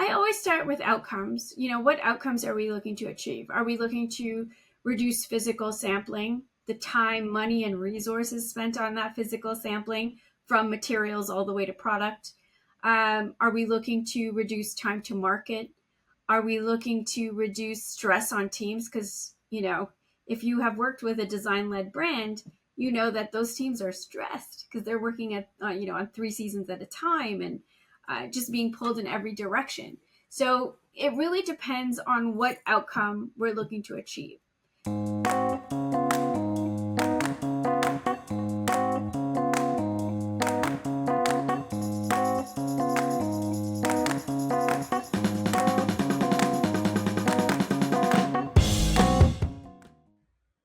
I always start with outcomes. What outcomes are we looking to achieve? Are we looking to reduce physical sampling, the time, money, and resources spent on that physical sampling from materials all the way to product? Are we looking to reduce time to market? Are we looking to reduce stress on teams? Because, if you have worked with a design-led brand, you know that those teams are stressed because they're working on 3 seasons at a time and just being pulled in every direction. So it really depends on what outcome we're looking to achieve.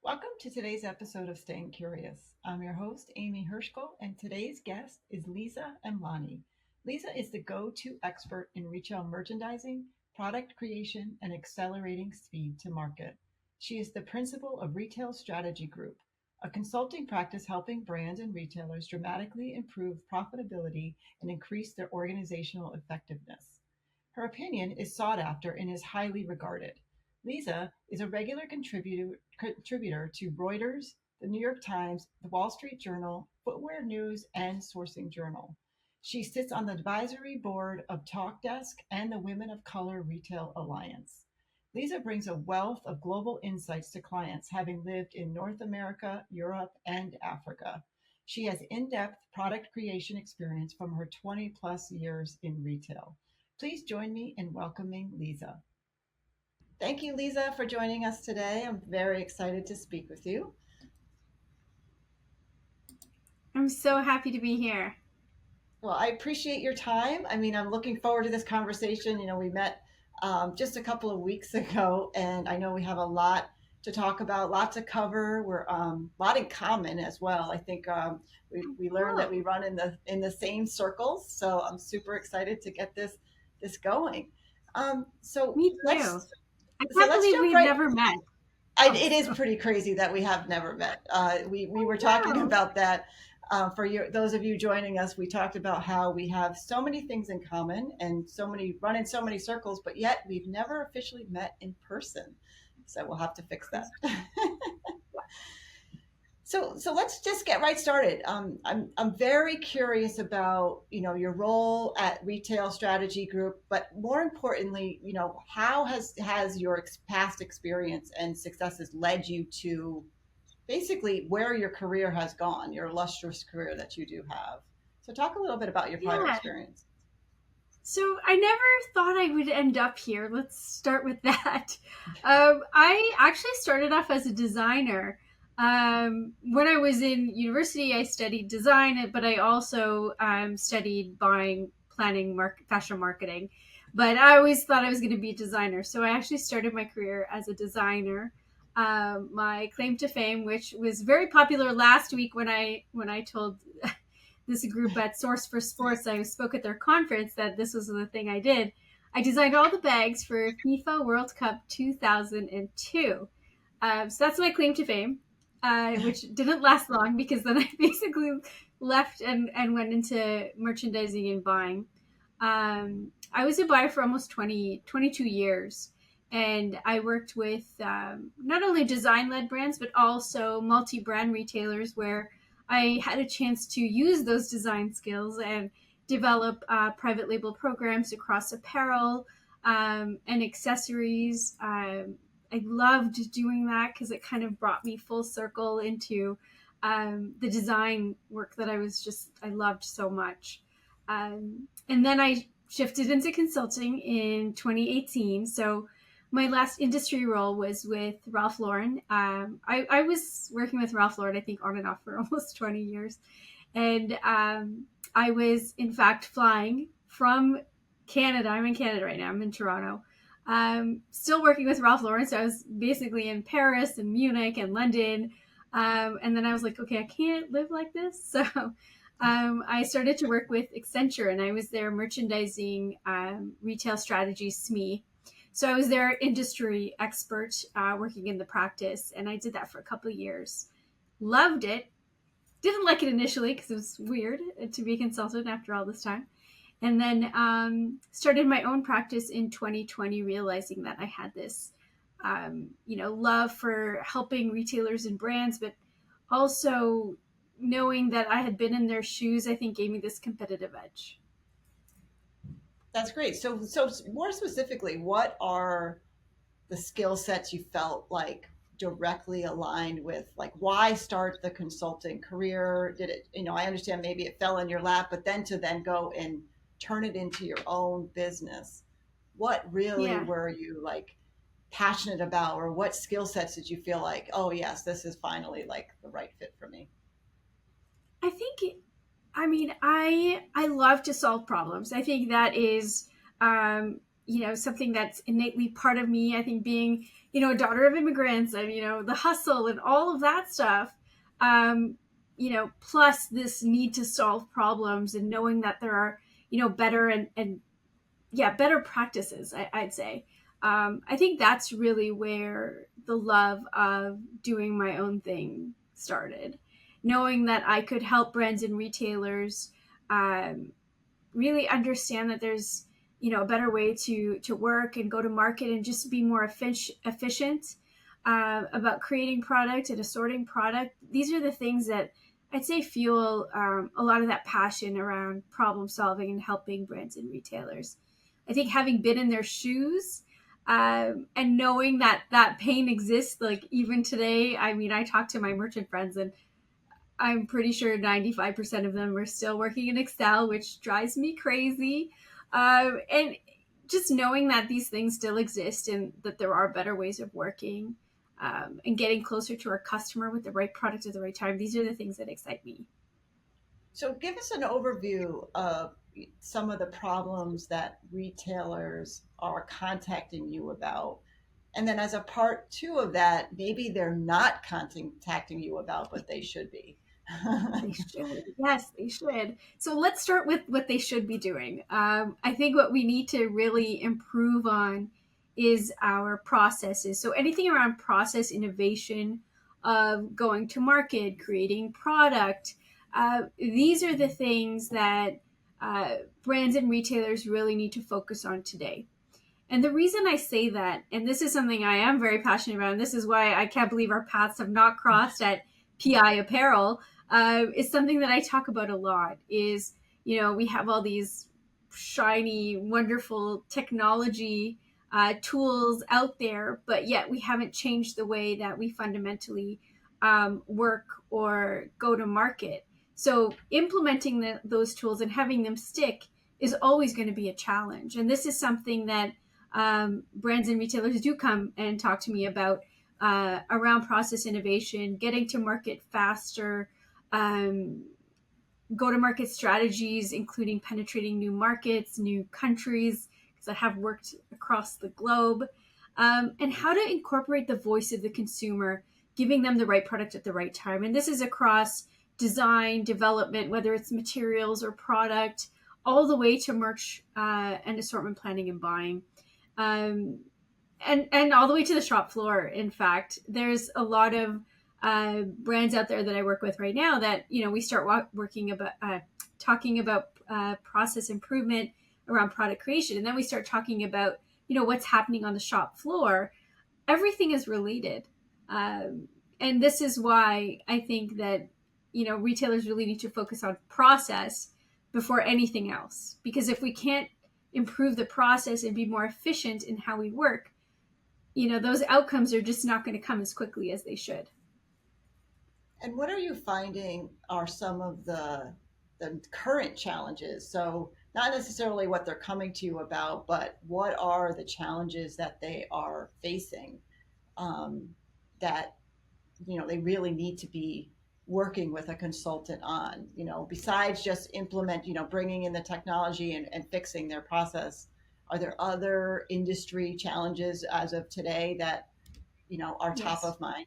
Welcome to today's episode of Staying Curious. I'm your host, Aimee Heuschkel, and today's guest is Liza Amlani. Liza is the go-to expert in retail merchandising, product creation, and accelerating speed to market. She is the principal of Retail Strategy Group, a consulting practice helping brands and retailers dramatically improve profitability and increase their organizational effectiveness. Her opinion is sought after and is highly regarded. Liza is a regular contributor to Reuters, the New York Times, the Wall Street Journal, Footwear News, and Sourcing Journal. She sits on the advisory board of TalkDesk and the Women of Color Retail Alliance. Liza brings a wealth of global insights to clients, having lived in North America, Europe, and Africa. She has in-depth product creation experience from her 20 plus years in retail. Please join me in welcoming Liza. Thank you, Liza, for joining us today. I'm very excited to speak with you. I'm so happy to be here. Well, I appreciate your time. I'm looking forward to this conversation. We met just a couple of weeks ago, and I know we have a lot to talk about, lot to cover. We're a lot in common as well. I think we learned that we run in the same circles, so I'm super excited to get this going. So Me too. let's I so can't let's believe jump we've right. never met. It is pretty crazy that we have never met. We were talking Wow. about that those of you joining us. We talked about how we have so many things in common and run in so many circles, but yet we've never officially met in person. So we'll have to fix that. So let's just get right started. I'm very curious about your role at Retail Strategy Group, but more importantly, how has your past experience and successes led you to basically where your career has gone, your illustrious career that you do have. So talk a little bit about your prior Yeah. experience. So I never thought I would end up here. Let's start with that. I actually started off as a designer. When I was in university, I studied design, but I also studied buying, planning, fashion marketing. But I always thought I was going to be a designer. So I actually started my career as a designer. My claim to fame, which was very popular last week when I told this group at Source for Sports, I spoke at their conference that this was the thing I did. I designed all the bags for FIFA World Cup 2002. So that's my claim to fame, which didn't last long because then I basically left and went into merchandising and buying. I was a buyer for almost 22 years. And I worked with not only design-led brands, but also multi-brand retailers where I had a chance to use those design skills and develop private label programs across apparel and accessories. I loved doing that because it kind of brought me full circle into the design work that I loved so much. And then I shifted into consulting in 2018. So my last industry role was with Ralph Lauren. I was working with Ralph Lauren, I think, on and off for almost 20 years. And I was, in fact, flying from Canada. I'm in Canada right now. I'm in Toronto. Still working with Ralph Lauren. So I was basically in Paris and Munich and London. And then I was like, okay, I can't live like this. So I started to work with Accenture, and I was their merchandising retail strategy SME. So I was their industry expert working in the practice, and I did that for a couple of years. Loved it. Didn't like it initially because it was weird to be a consultant after all this time. And then started my own practice in 2020, realizing that I had this, love for helping retailers and brands, but also knowing that I had been in their shoes, I think gave me this competitive edge. That's great. So more specifically, what are the skill sets you felt like directly aligned with, like, why start the consulting career? Did it, I understand maybe it fell in your lap, but then to then go and turn it into your own business, what really Yeah, were you like passionate about, or what skill sets did you feel like, oh yes, this is finally like the right fit for me? I think I love to solve problems. I think that is something that's innately part of me. I think being, a daughter of immigrants and, the hustle and all of that stuff, plus this need to solve problems and knowing that there are, better and yeah, better practices, I'd say. I think that's really where the love of doing my own thing started. Knowing that I could help brands and retailers um, really understand that there's, a better way to work and go to market and just be more efficient about creating product and assorting product. These are the things that I'd say fuel a lot of that passion around problem solving and helping brands and retailers. I think having been in their shoes and knowing that that pain exists, like even today, I mean, I talk to my merchant friends and I'm pretty sure 95% of them are still working in Excel, which drives me crazy. And just knowing that these things still exist and that there are better ways of working and getting closer to our customer with the right product at the right time, these are the things that excite me. So give us an overview of some of the problems that retailers are contacting you about. And then as a part two of that, maybe they're not contacting you about, but they should be. They should. Yes, they should. So let's start with what they should be doing. I think what we need to really improve on is our processes. So anything around process innovation, of going to market, creating product, these are the things that brands and retailers really need to focus on today. And the reason I say that, and this is something I am very passionate about, and this is why I can't believe our paths have not crossed at PI Apparel, is something that I talk about a lot. Is, we have all these shiny, wonderful technology tools out there, but yet we haven't changed the way that we fundamentally work or go to market. So implementing those tools and having them stick is always going to be a challenge. And this is something that brands and retailers do come and talk to me about around process innovation, getting to market faster, um, go to market strategies, including penetrating new markets, new countries, because I have worked across the globe, and how to incorporate the voice of the consumer, giving them the right product at the right time. And this is across design, development, whether it's materials or product, all the way to merch and assortment planning and buying. Um, and all the way to the shop floor. In fact, there's a lot of brands out there that I work with right now that we start working about talking about process improvement around product creation, and then we start talking about what's happening on the shop floor. Everything is related, and this is why I think that retailers really need to focus on process before anything else. Because if we can't improve the process and be more efficient in how we work, those outcomes are just not going to come as quickly as they should. And what are you finding are some of the current challenges? So not necessarily what they're coming to you about, but what are the challenges that they are facing, um, that they really need to be working with a consultant on, besides just implement, bringing in the technology and fixing their process. Are there other industry challenges as of today that are top Yes. of mind?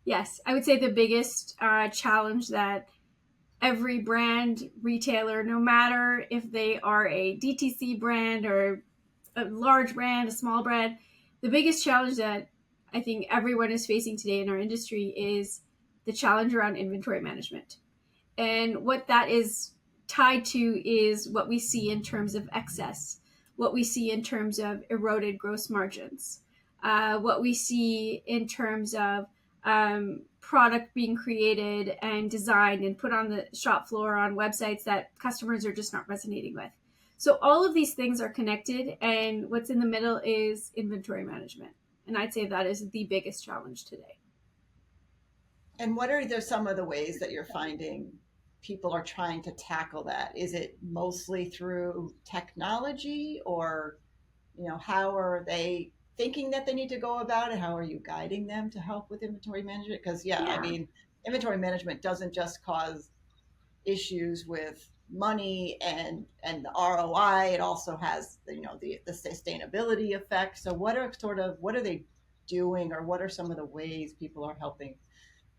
Yes. I would say the biggest challenge that every brand retailer, no matter if they are a DTC brand or a large brand, a small brand, the biggest challenge that I think everyone is facing today in our industry is the challenge around inventory management. And what that is tied to is what we see in terms of excess, what we see in terms of eroded gross margins, what we see in terms of product being created and designed and put on the shop floor on websites that customers are just not resonating with. So all of these things are connected, and what's in the middle is inventory management. And I'd say that is the biggest challenge today. And what are some of the ways that you're finding people are trying to tackle that? Is it mostly through technology, or how are they thinking that they need to go about it? How are you guiding them to help with inventory management? Because yeah, I Yeah, mean, inventory management doesn't just cause issues with money and the ROI. It also has the sustainability effect. So what are they doing, or what are some of the ways people are helping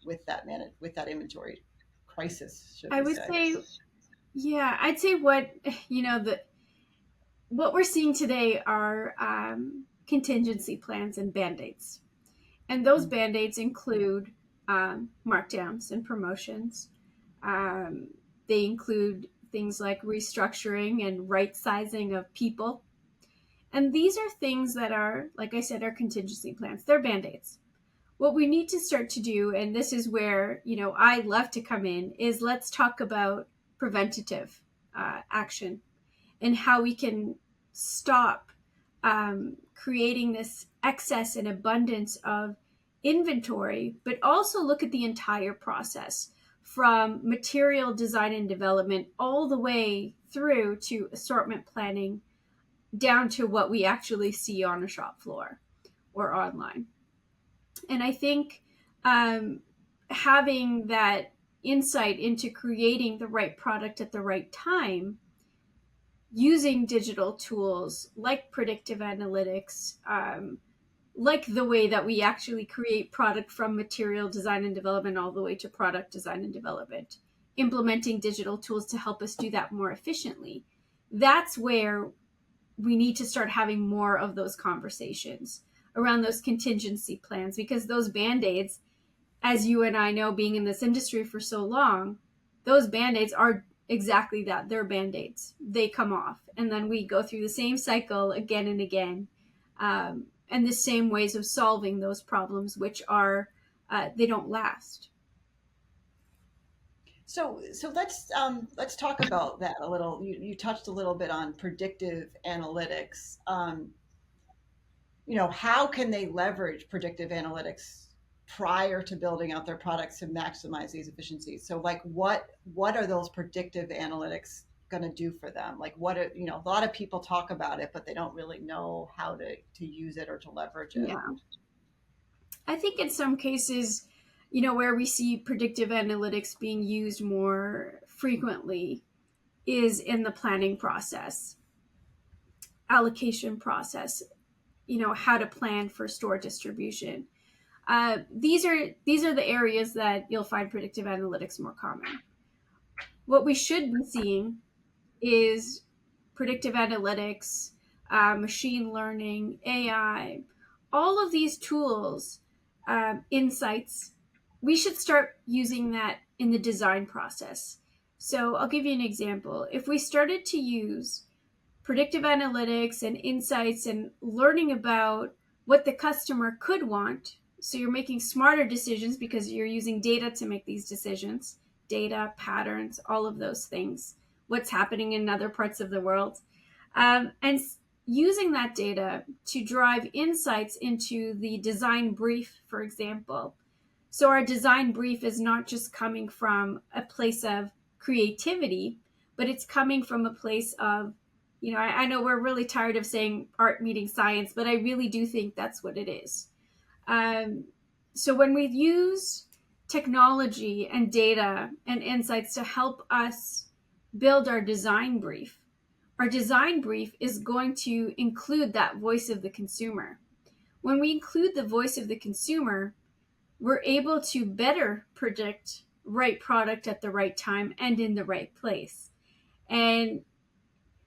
with that inventory crisis, should I we would say? say, yeah, I'd say what we're seeing today are contingency plans and band-aids. And those band-aids include markdowns and promotions. Um, they include things like restructuring and right sizing of people. And these are things that are, like I said, are contingency plans. They're band-aids. What we need to start to do, and this is where, I love to come in, is let's talk about preventative action and how we can stop creating this excess and abundance of inventory, but also look at the entire process from material design and development all the way through to assortment planning down to what we actually see on a shop floor or online. And I think um, having that insight into creating the right product at the right time using digital tools like predictive analytics, like the way that we actually create product from material design and development all the way to product design and development, implementing digital tools to help us do that more efficiently. That's where we need to start having more of those conversations around those contingency plans, because those band-aids, as you and I know, being in this industry for so long, those band-aids are exactly that. They're band-aids. They come off. And then we go through the same cycle again and again. And the same ways of solving those problems, which are, they don't last. So let's talk about that a little. You touched a little bit on predictive analytics. How can they leverage predictive analytics prior to building out their products to maximize these efficiencies? So like what are those predictive analytics going to do for them? Like what are, a lot of people talk about it, but they don't really know how to use it or to leverage it. Yeah. I think in some cases, where we see predictive analytics being used more frequently is in the planning process, allocation process, how to plan for store distribution. These are the areas that you'll find predictive analytics more common. What we should be seeing is predictive analytics, machine learning, AI, all of these tools, insights. We should start using that in the design process. So I'll give you an example. If we started to use predictive analytics and insights and learning about what the customer could want. So you're making smarter decisions because you're using data to make these decisions, data, patterns, all of those things, what's happening in other parts of the world. And using that data to drive insights into the design brief, for example. So our design brief is not just coming from a place of creativity, but it's coming from a place of, I know we're really tired of saying art meeting science, but I really do think that's what it is. So when we use technology and data and insights to help us build our design brief is going to include that voice of the consumer. When we include the voice of the consumer, we're able to better predict right product at the right time and in the right place. And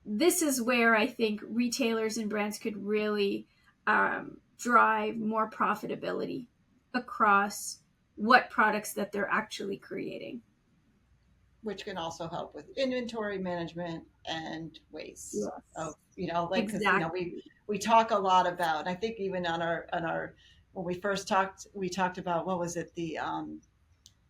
this is where I think retailers and brands could really drive more profitability across what products that they're actually creating. which can also help with inventory management and waste of, Yes. like, because Exactly. we talk a lot about, I think even on our when we first talked, we talked about, what was it, the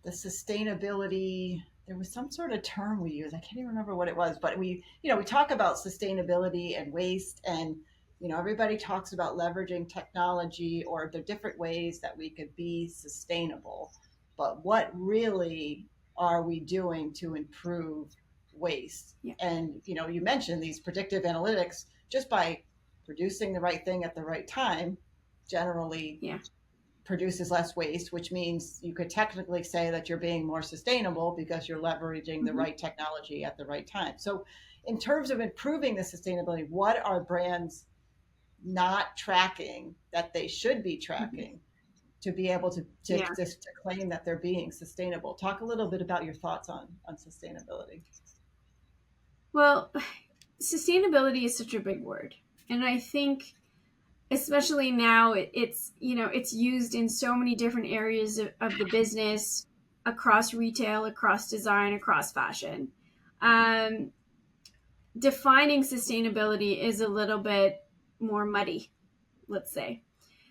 sustainability. There was some sort of term we use. I can't even remember what it was, but we talk about sustainability and waste, and everybody talks about leveraging technology or the different ways that we could be sustainable. But what really are we doing to improve waste? Yeah. And you mentioned these predictive analytics. Just by producing the right thing at the right time, generally Yeah. produces less waste, which means you could technically say that you're being more sustainable because you're leveraging the Hmm. right technology at the right time. So, in terms of improving the sustainability, what are brands not tracking that they should be Hmm. tracking to be able Yeah. to claim that they're being sustainable? Talk a little bit about your thoughts on sustainability. Well, sustainability is such a big word. And I think especially now it's used in so many different areas of the business, across retail, across design, across fashion. um, Defining sustainability is a little bit more muddy, let's say.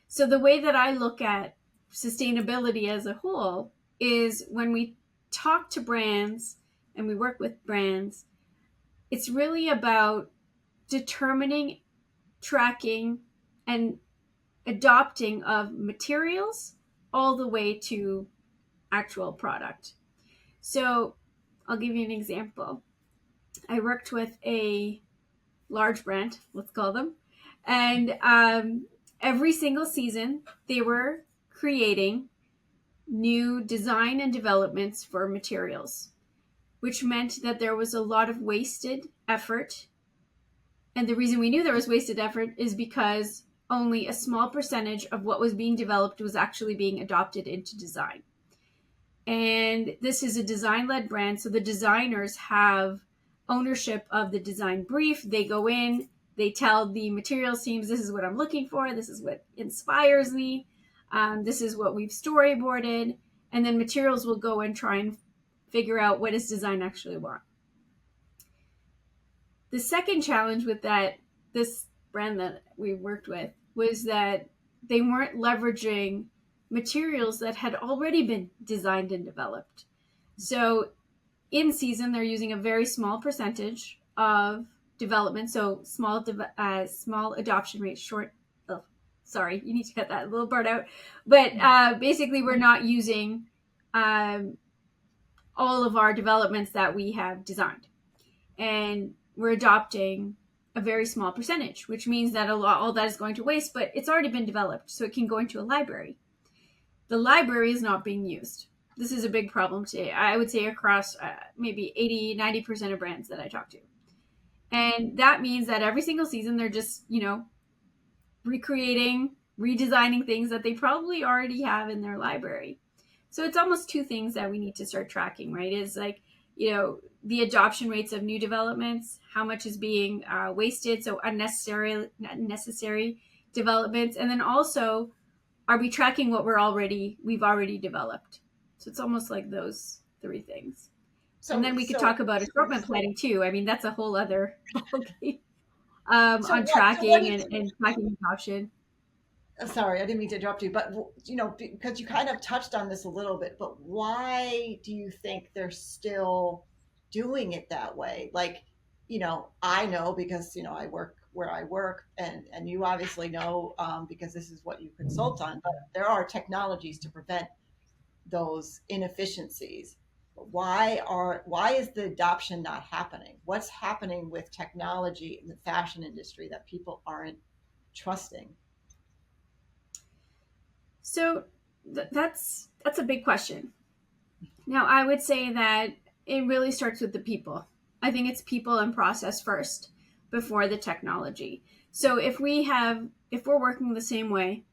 So the way that I look at sustainability as a whole is when we talk to brands and we work with brands, it's really about determining, tracking, and adopting of materials all the way to actual product. So I'll give you an example. I worked with a large brand, let's call them, and every single season they were creating new design and developments for materials, which meant that there was a lot of wasted effort. And the reason we knew there was wasted effort is because only a small percentage of what was being developed was actually being adopted into design. And this is a design led brand. So the designers have ownership of the design brief. They go in, they tell the materials teams, this is what I'm looking for, this is what inspires me, this is what we've storyboarded. And then materials will go and try and figure out what does design actually want. The second challenge with this brand that we worked with was that they weren't leveraging materials that had already been designed and developed. So in season, they're using a very small percentage of development, so small adoption rate, short. Oh, sorry, you need to cut that little part out. But basically, we're not using um, all of our developments that we have designed, and we're adopting a very small percentage, which means that all that is going to waste, but it's already been developed, so it can go into a library. The library is not being used. This is a big problem today, I would say, across maybe 80-90% of brands that I talk to. And that means that every single season they're just, recreating, redesigning things that they probably already have in their library. So it's almost two things that we need to start tracking, right? Is like, the adoption rates of new developments, how much is being wasted, so unnecessary developments, and then also, are we tracking what we've already developed? So it's almost like those three things. And So then we could talk so about assortment planning too. I mean, that's a whole other ballgame so on what tracking is and tracking adoption. Sorry, I didn't mean to interrupt you, but because you kind of touched on this a little bit, but why do you think they're still doing it that way? Like, I know because I work where I work, and you obviously know, because this is what you consult on. But there are technologies to prevent those inefficiencies. Why is the adoption not happening? What's happening with technology in the fashion industry that people aren't trusting? So that's a big question. Now, I would say that it really starts with the people. I think it's people and process first before the technology. So if we're working the same way,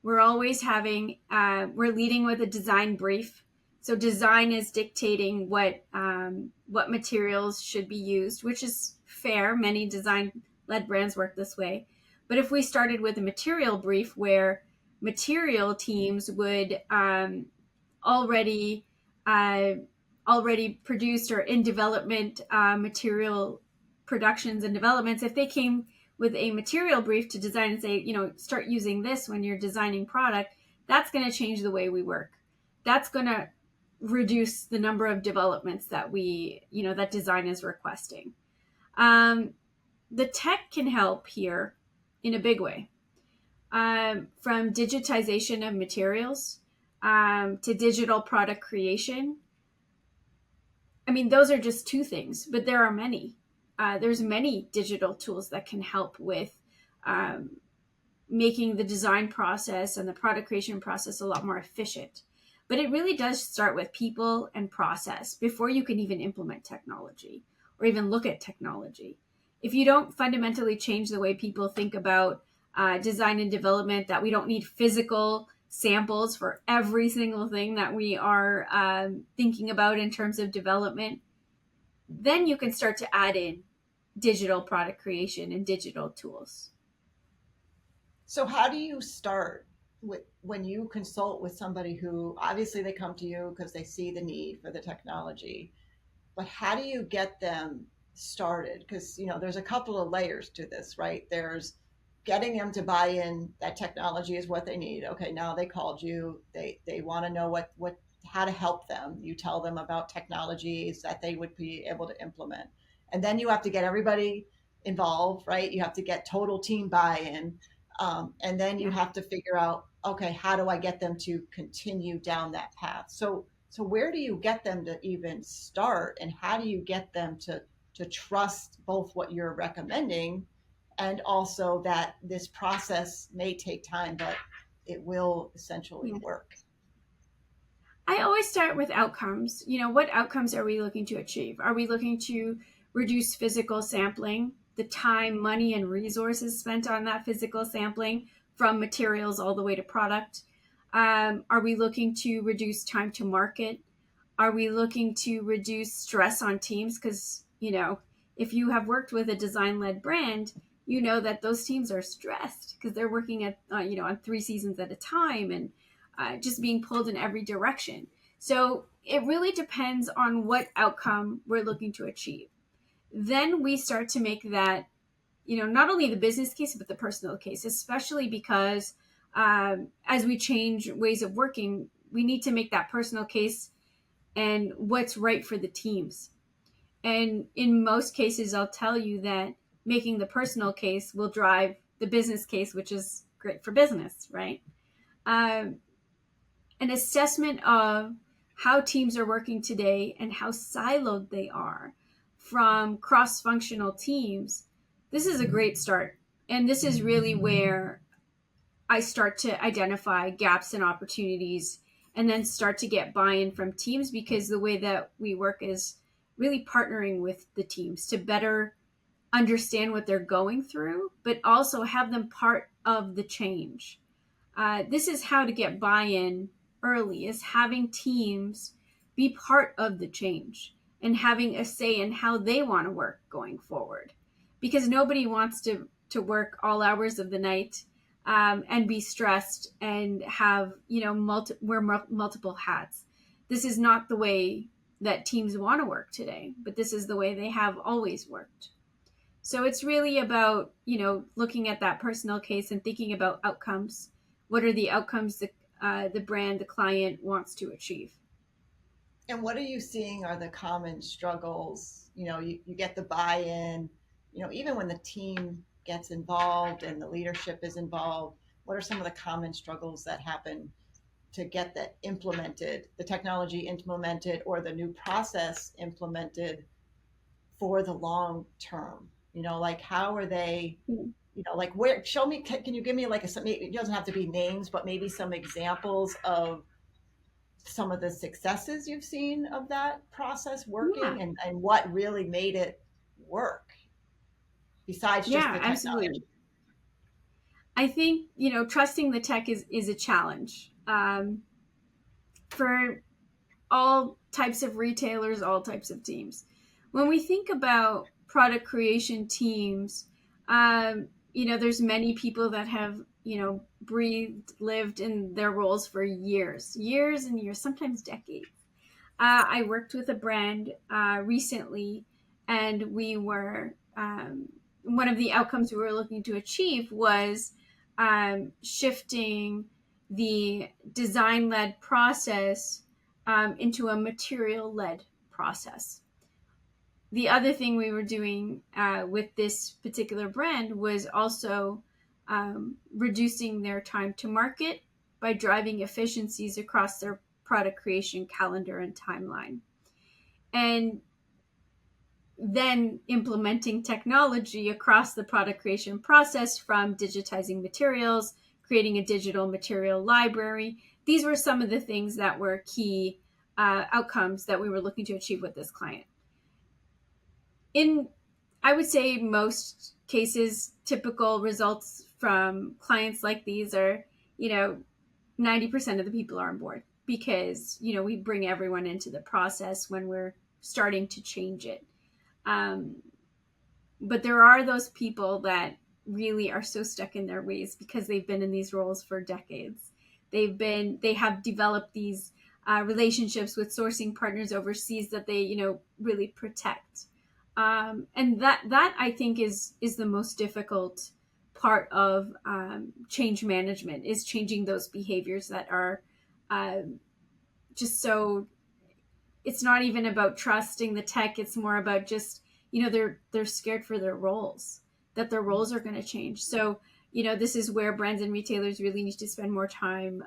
we're always we're leading with a design brief. So design is dictating what materials should be used, which is fair. Many design led brands work this way. But if we started with a material brief where material teams would already uh, already produced or in development material productions and developments, if they came with a material brief to design and say, start using this when you're designing product, that's going to change the way we work. That's going to reduce the number of developments that that design is requesting. The tech can help here in a big way, from digitization of materials to digital product creation. I mean, those are just two things, but there are many. There's many digital tools that can help with making the design process and the product creation process a lot more efficient. But it really does start with people and process before you can even implement technology or even look at technology. If you don't fundamentally change the way people think about design and development, that we don't need physical samples for every single thing that we are thinking about in terms of development, then you can start to add in digital product creation and digital tools. So how do you start with when you consult with somebody who obviously they come to you because they see the need for the technology, but how do you get them started? Because there's a couple of layers to this, right? There's getting them to buy in that technology is what they need. Okay, now they called you. They want to know what how to help them. You tell them about technologies that they would be able to implement. And then you have to get everybody involved, right? You have to get total team buy-in. And then you Yeah. have to figure out, okay, how do I get them to continue down that path? So where do you get them to even start, and how do you get them to trust both what you're recommending and also that this process may take time, but it will essentially Yeah. work? I always start with outcomes. What outcomes are we looking to achieve? Are we looking to reduce physical sampling, the time, money, and resources spent on that physical sampling from materials all the way to product? Are we looking to reduce time to market? Are we looking to reduce stress on teams? Because, if you have worked with a design led brand, you know that those teams are stressed because they're working at, on 3 seasons at a time and just being pulled in every direction. So it really depends on what outcome we're looking to achieve. Then we start to make that, not only the business case, but the personal case, especially because as we change ways of working, we need to make that personal case and what's right for the teams. And in most cases, I'll tell you that making the personal case will drive the business case, which is great for business, right? Um, an assessment of how teams are working today and how siloed they are from cross functional teams, this is a great start. And this is really where I start to identify gaps and opportunities and then start to get buy in from teams, because the way that we work is really partnering with the teams to better understand what they're going through, but also have them part of the change. This is how to get buy-in early, is having teams be part of the change and having a say in how they want to work going forward, because nobody wants to work all hours of the night and be stressed and have wear multiple hats. This is not the way that teams want to work today, but this is the way they have always worked. So it's really about, looking at that personal case and thinking about outcomes. What are the outcomes that the brand, the client wants to achieve? And what are you seeing are the common struggles? You get the buy-in, even when the team gets involved and the leadership is involved, what are some of the common struggles that happen to get that implemented, the technology implemented or the new process implemented for the long term? Like how are they, Hmm. like where, show me, can you give me like it doesn't have to be names, but maybe some examples of some of the successes you've seen of that process Yeah, working, and what really made it work besides just yeah, the technology. absolutely. I think, trusting the tech is a challenge for all types of retailers, all types of teams. When we think about product creation teams, there's many people that have, breathed, lived in their roles for years and years, sometimes decades. I worked with a brand recently, and we were one of the outcomes we were looking to achieve was shifting the design led process into a material led process. The other thing we were doing with this particular brand was also reducing their time to market by driving efficiencies across their product creation calendar and timeline. And then implementing technology across the product creation process, from digitizing materials, creating a digital material library. These were some of the things that were key outcomes that we were looking to achieve with this client. In, I would say, most cases, typical results from clients like these are, you know, 90% of the people are on board because, we bring everyone into the process when we're starting to change it. Um, but there are those people that really are so stuck in their ways because they've been in these roles for decades. They have developed these relationships with sourcing partners overseas that they, really protect. And that I think is the most difficult part of change management, is changing those behaviors that are just so. It's not even about trusting the tech. It's more about just, they're scared for their roles, that their roles are going to change. So, this is where brands and retailers really need to spend more time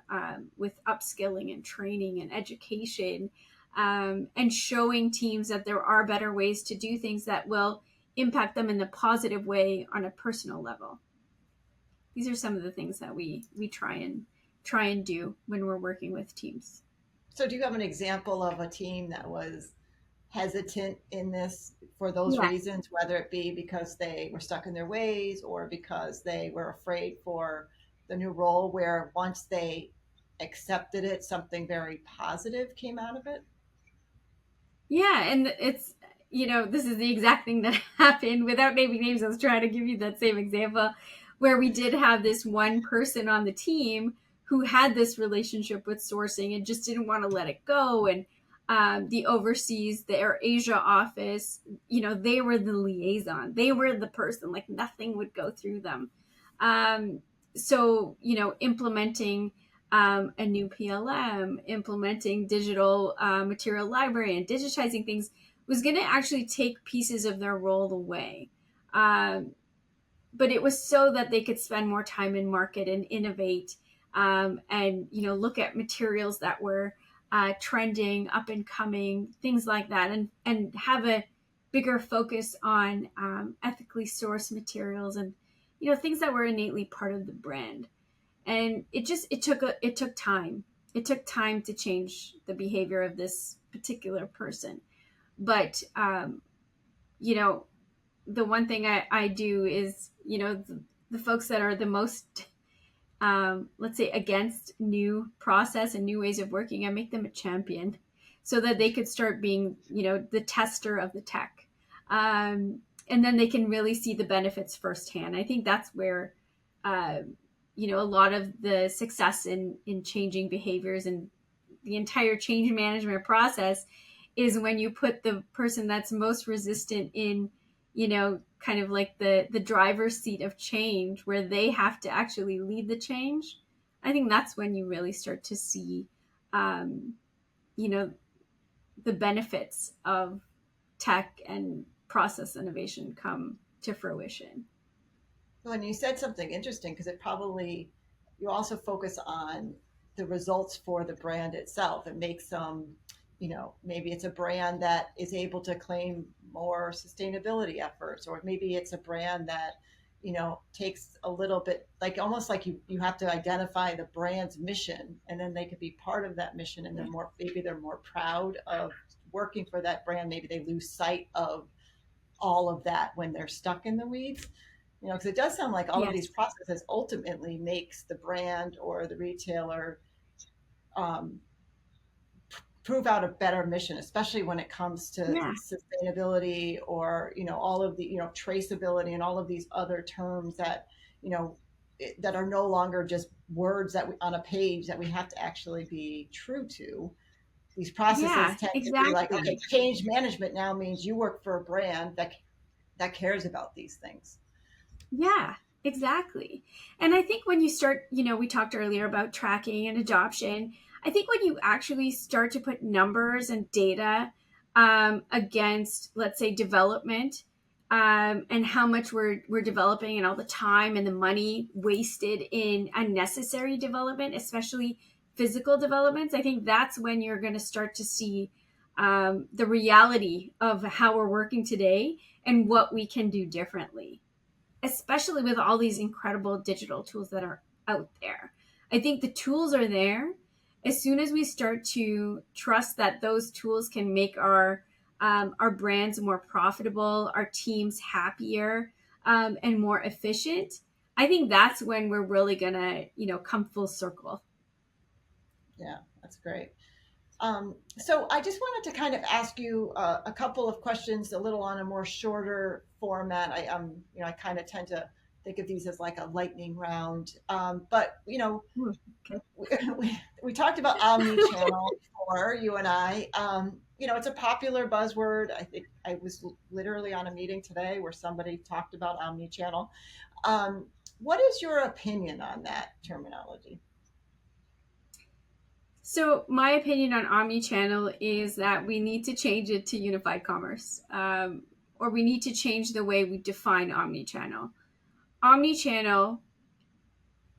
with upskilling and training and education, and showing teams that there are better ways to do things that will impact them in a positive way on a personal level. These are some of the things that we try and do when we're working with teams. So, do you have an example of a team that was hesitant in this for those Yeah. reasons, whether it be because they were stuck in their ways or because they were afraid for the new role, where once they accepted it, something very positive came out of it? Yeah, and it's, this is the exact thing that happened. Without naming names, I was trying to give you that same example where we did have this one person on the team who had this relationship with sourcing and just didn't want to let it go. And the overseas, their Asia office, they were the liaison. They were the person, like nothing would go through them. So, implementing a new PLM, implementing digital material library, and digitizing things was going to actually take pieces of their role away. Um, but it was so that they could spend more time in market and innovate, and look at materials that were trending, up and coming, things like that, and have a bigger focus on ethically sourced materials, and things that were innately part of the brand. And it took time. It took time to change the behavior of this particular person. But you know the one thing I do is, the folks that are the most, let's say, against new process and new ways of working, I make them a champion so that they could start being, the tester of the tech. And then they can really see the benefits firsthand. I think that's where, uh, a lot of the success in changing behaviors and the entire change management process is when you put the person that's most resistant in, kind of like the driver's seat of change, where they have to actually lead the change. I think that's when you really start to see, um, you know the benefits of tech and process innovation come to fruition. Well, and you said something interesting, because it probably, you also focus on the results for the brand itself. It makes maybe it's a brand that is able to claim more sustainability efforts, or maybe it's a brand that, takes a little bit, like almost like you have to identify the brand's mission, and then they could be part of that mission, and Yeah. they're more proud of working for that brand. Maybe they lose sight of all of that when they're stuck in the weeds, because it does sound like all of these Yes. processes ultimately makes the brand or the retailer um, prove out a better mission, especially when it comes to Yeah. sustainability, or all of the traceability and all of these other terms that you know that are no longer just words that on a page that we have to actually be true to. These processes Yeah, tend to be like, exactly. okay, change management now means you work for a brand that cares about these things. Yeah, exactly. And I think when you start, we talked earlier about tracking and adoption. I think when you actually start to put numbers and data against, let's say, development, and how much we're developing and all the time and the money wasted in unnecessary development, especially physical developments, I think that's when you're going to start to see the reality of how we're working today and what we can do differently, especially with all these incredible digital tools that are out there. I think the tools are there. As soon as we start to trust that those tools can make our brands more profitable, our teams happier, and more efficient, I think that's when we're really gonna, come full circle. Yeah, that's great. So I just wanted to kind of ask you a couple of questions, a little on a more shorter format. I kind of tend to think of these as like a lightning round. But Ooh, okay. we talked about omni-channel before, you and I. It's a popular buzzword. I think I was literally on a meeting today where somebody talked about omni-channel. Um, what is your opinion on that terminology? So my opinion on omni-channel is that we need to change it to unified commerce, or we need to change the way we define omni-channel. Omni-channel,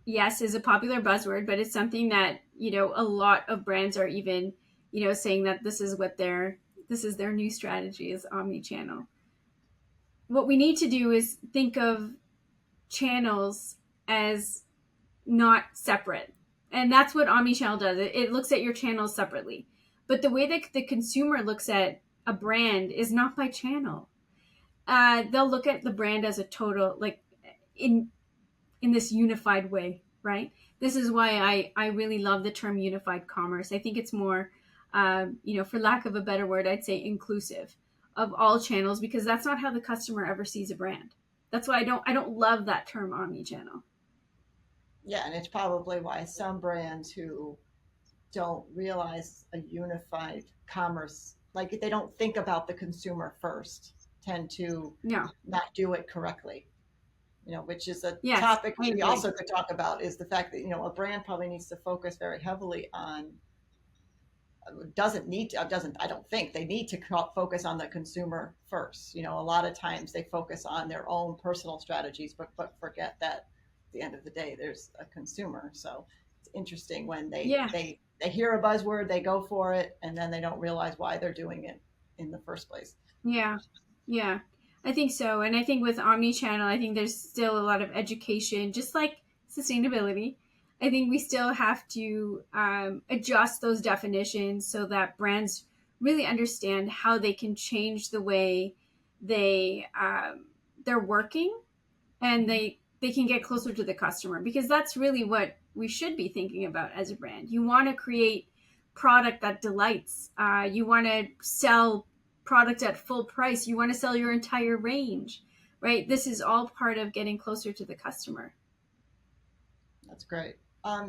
yes, is a popular buzzword, but it's something that a lot of brands are even saying that this is their new strategy is omni-channel. What we need to do is think of channels as not separate. And that's what omnichannel does. It looks at your channels separately. But the way that the consumer looks at a brand is not by channel. They'll look at the brand as a total, like in in this unified way, right? This is why I really love the term unified commerce. I think it's more, for lack of a better word, I'd say inclusive of all channels, because that's not how the customer ever sees a brand. That's why I don't love that term omni-channel. Yeah, and it's probably why some brands who don't realize a unified commerce, like they don't think about the consumer first, tend to No. not do it correctly. Which is a Yes, topic I we agree. also could talk about, is the fact that a brand probably needs to focus very heavily on, doesn't need to doesn't I don't think they need to focus on the consumer first. A lot of times they focus on their own personal strategies, but forget that at the end of the day there's a consumer. So it's interesting when Yeah. they hear a buzzword, they go for it, and then they don't realize why they're doing it in the first place. Yeah, yeah, I think so. And I think with omni-channel, I think there's still a lot of education, just like sustainability. I think we still have to adjust those definitions so that brands really understand how they can change the way they they're working, and they can get closer to the customer, because that's really what we should be thinking about as a brand. You want to create product that delights. You want to sell product at full price. You want to sell your entire range, right? This is all part of getting closer to the customer. That's great.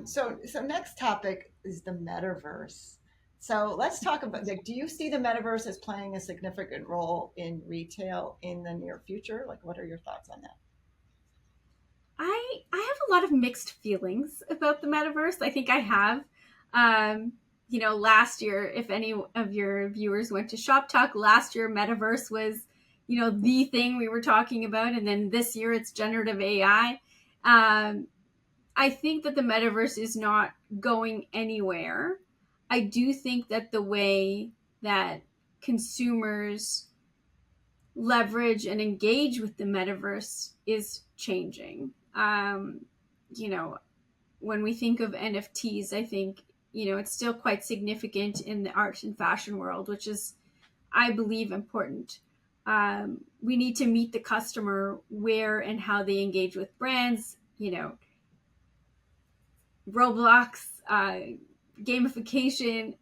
So next topic is the metaverse. So let's talk about, like, do you see the metaverse as playing a significant role in retail in the near future? Like, what are your thoughts on that? I have a lot of mixed feelings about the metaverse. I think I have. Last year, if any of your viewers went to Shop Talk, last year metaverse was, the thing we were talking about, and then this year it's generative AI. I think that the metaverse is not going anywhere. I do think that the way that consumers leverage and engage with the metaverse is changing. You know, when we think of NFTs, I think, it's still quite significant in the art and fashion world, which is, I believe, important. We need to meet the customer where and how they engage with brands, Roblox, gamification.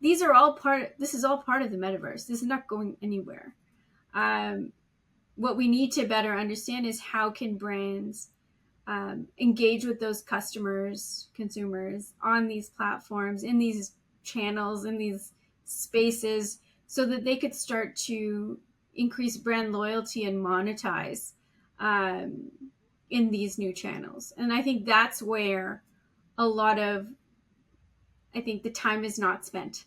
This is all part of the metaverse. This is not going anywhere. Um, what we need to better understand is how can brands engage with those consumers on these platforms, in these channels, in these spaces so that they could start to increase brand loyalty and monetize um, in these new channels. And I think that's where a lot of, I think the time is not spent,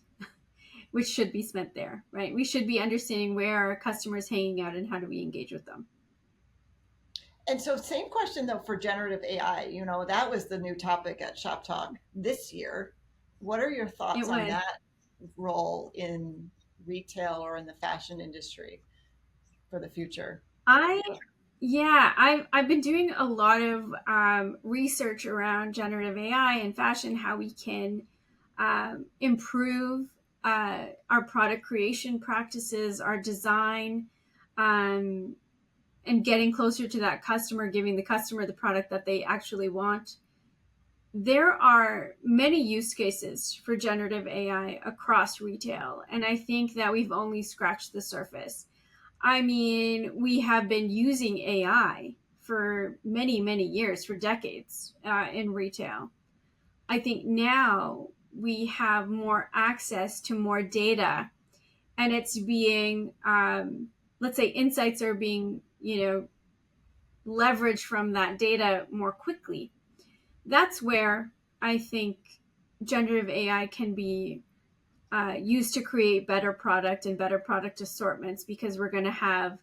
which should be spent there, right? We should be understanding where our customers hanging out and how do we engage with them. And so, same question though for generative AI. You know, that was the new topic at Shop Talk this year. What are your It thoughts on was. that role in retail or in the fashion industry for the future? I Yeah, I've been doing a lot of research around generative AI and fashion, how we can improve our product creation practices, our design, um, and getting closer to that customer, giving the customer the product that they actually want. There are many use cases for generative AI across retail, and I think that we've only scratched the surface. I mean, we have been using AI for many, many years, for decades in retail. I think now we have more access to more data, and it's being, let's say, insights are being, leveraged from that data more quickly. That's where I think generative AI can be used to create better product and better product assortments, because we're going to have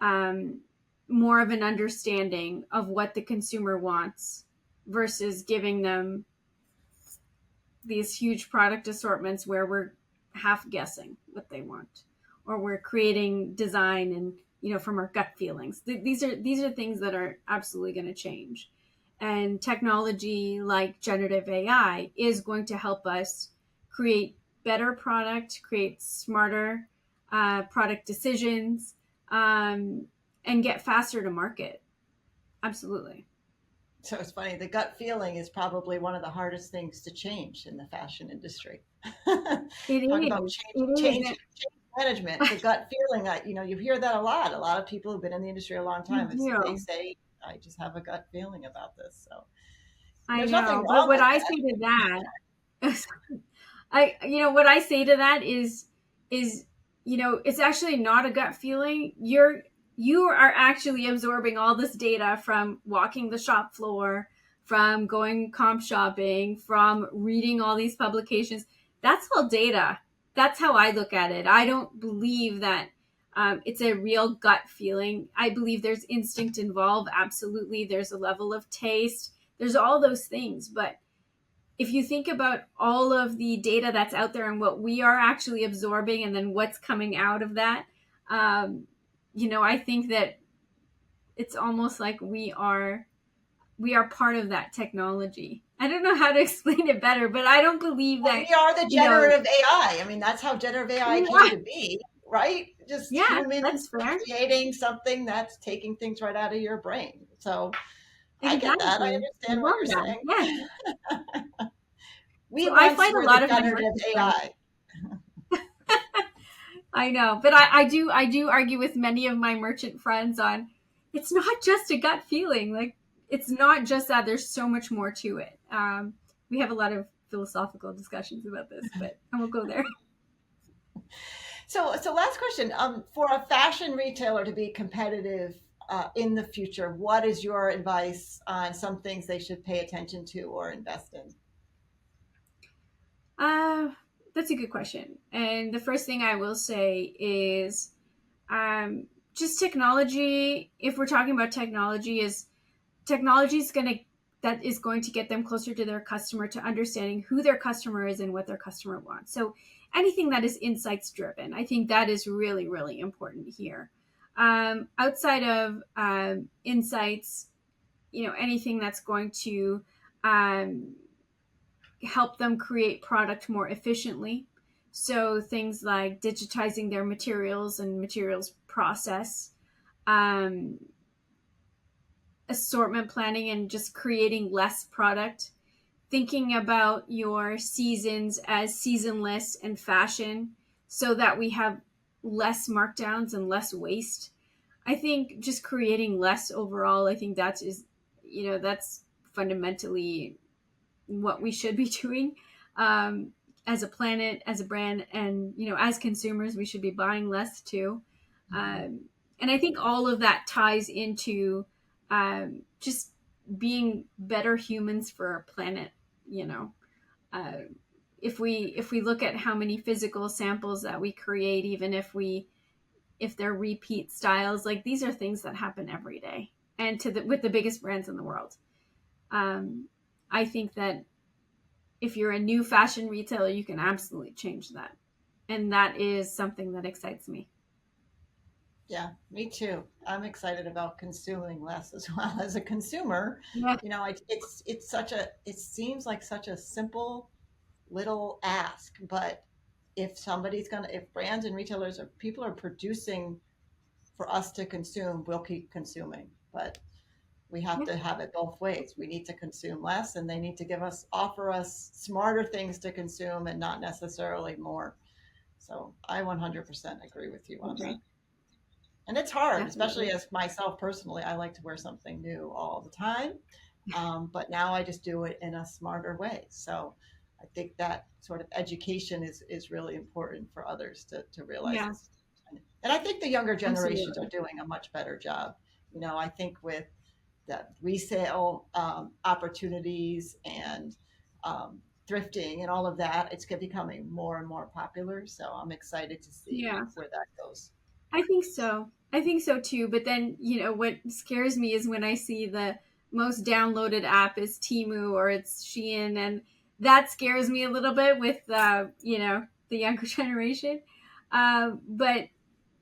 um, more of an understanding of what the consumer wants versus giving them these huge product assortments where we're half guessing what they want, or we're creating design and from our gut feelings. These are things that are absolutely going to change, and technology like generative AI is going to help us create better product, create smarter product decisions, and get faster to market. Absolutely. So it's funny, the gut feeling is probably one of the hardest things to change in the fashion industry. It Talk about is. It is. change management, the gut feeling. You know, you hear that a lot. A lot of people who've been in the industry a long You time, they do. say, I just have a gut feeling about this. So I there's nothing know. But wrong what with I that. say to that, what I say to that is, it's actually not a gut feeling. You are actually absorbing all this data from walking the shop floor, from going comp shopping, from reading all these publications. That's all data. That's how I look at it. I don't believe that it's a real gut feeling. I believe there's instinct involved. Absolutely. There's a level of taste. There's all those things. But if you think about all of the data that's out there and what we are actually absorbing and then what's coming out of that, I think that it's almost like we are part of that technology. I don't know how to explain it better, but I don't believe Well, that, we are the you know, generative AI. I mean, that's how generative AI we came are. to be, right? Just Yeah, that's humans fair. creating something that's taking things right out of your brain. So I get that. I Exactly. I understand what love you're that. saying. Yes. We So I once find a were the lot of my generative merchant friends. AI. I know, but I do argue with many of my merchant friends on, it's not just a gut feeling. Like, it's not just that. There's so much more to it. We have a lot of philosophical discussions about this, but I won't go there. So last question. For a fashion retailer to be competitive in the future, what is your advice on some things they should pay attention to or invest in? Uh, that's a good question. And the first thing I will say is, just technology. If we're talking about technology, is technology is going to that is going to get them closer to their customer, to understanding who their customer is and what their customer wants. So anything that is insights driven, I think that is really, really important here. Outside of insights, anything that's going to um, help them create product more efficiently. So things like digitizing their materials and materials process, um, assortment planning, and just creating less product, thinking about your seasons as seasonless and fashion so that we have less markdowns and less waste. I think just creating less overall, I think that's fundamentally what we should be doing. as a planet, as a brand, and as consumers, we should be buying less too. Mhm. And I think all of that ties into just being better humans for our planet. You know, uh, if we look at how many physical samples that we create, even if they're repeat styles, like these are things that happen every day, and with the biggest brands in the world. Um, I think that if you're a new fashion retailer, you can absolutely change that, and that is something that excites me. Yeah, me too. I'm excited about consuming less as well as a consumer. Yeah, It's such a it seems like such a simple little ask, but if brands and retailers or people are producing for us to consume, we'll keep consuming. But we have yeah, to have it both ways. We need to consume less, and they need to offer us smarter things to consume and not necessarily more. So I 100% agree with you on that. agree, And it's hard, especially definitely. as myself personally. I like to wear something new all the time, but now I just do it in a smarter way. So I think that sort of education is really important for others to realize Yeah, this. And I think the younger generations are absolutely. doing a much better job. I think with the resale opportunities and thrifting and all of that, it's becoming more and more popular. So I'm excited to see Yeah, where that goes. I think so. I think so too. But then, what scares me is when I see the most downloaded app is Timu or it's Shein, and that scares me a little bit with the younger generation. But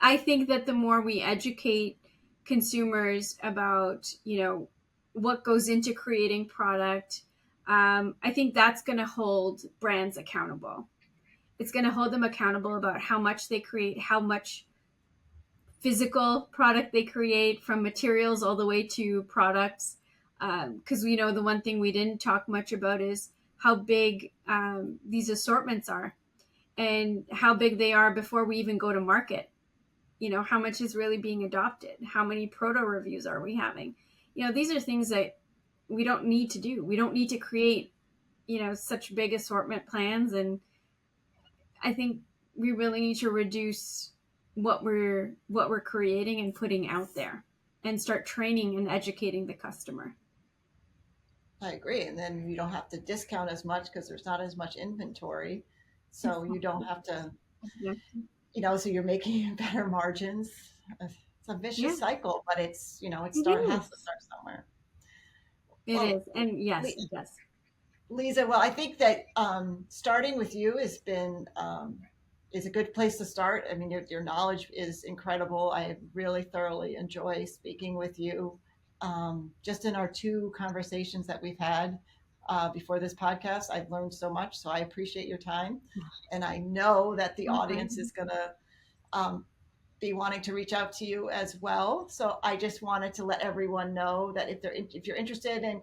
I think that the more we educate consumers about what goes into creating product, I think that's going to hold brands accountable. It's going to hold them accountable about how much they create, how much physical product they create, from materials all the way to products. Because we know the one thing we didn't talk much about is how big these assortments are and how big they are before we even go to market. How much is really being adopted? How many proto reviews are we having? These are things that we don't need to do. We don't need to create, such big assortment plans. And I think we really need to reduce what we're creating and putting out there and start training and educating the customer. I agree. And then you don't have to discount as much because there's not as much inventory. So you don't have to, Yeah. so you're making better margins. It's a vicious Yeah, cycle, but it has to is. start somewhere. It Well, is. And yes, it does. Lisa, well, I think that starting with you is a good place to start. I mean, your knowledge is incredible. I really thoroughly enjoy speaking with you. Just in our two conversations that we've had before this podcast, I've learned so much. So I appreciate your time, and I know that the Okay. audience is going to um, be wanting to reach out to you as well. So I just wanted to let everyone know that if you're interested in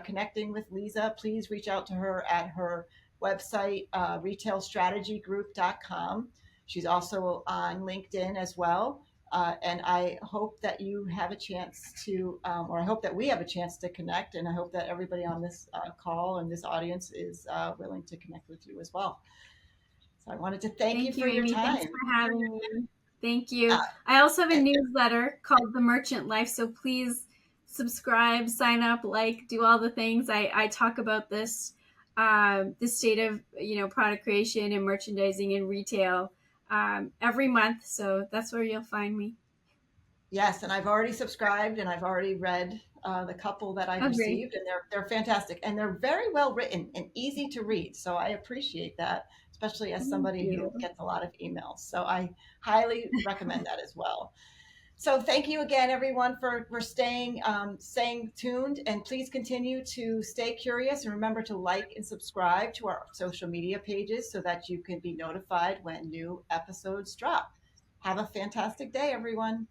connecting with Lisa, please reach out to her at her website, retailstrategygroup.com. She's also on LinkedIn as well. And I hope that you have a chance or I hope that we have a chance to connect. And I hope that everybody on this call and this audience is willing to connect with you as well. So I wanted to thank you Thank you, for your Amy. Thanks time. for having me. Thank Uh, you. I also have a and newsletter called The Merchant Life. So please subscribe, sign up, do all the things. I talk about the state of product creation and merchandising and retail every month. So that's where you'll find me. Yes, and I've already subscribed and I've already read the couple that I've Oh, great. received, and they're fantastic and they're very well written and easy to read. So I appreciate that, especially as Thank somebody who you. gets a lot of emails. So I highly recommend that as well. So thank you again, everyone, for staying tuned, and please continue to stay curious and remember to like and subscribe to our social media pages so that you can be notified when new episodes drop. Have a fantastic day, everyone.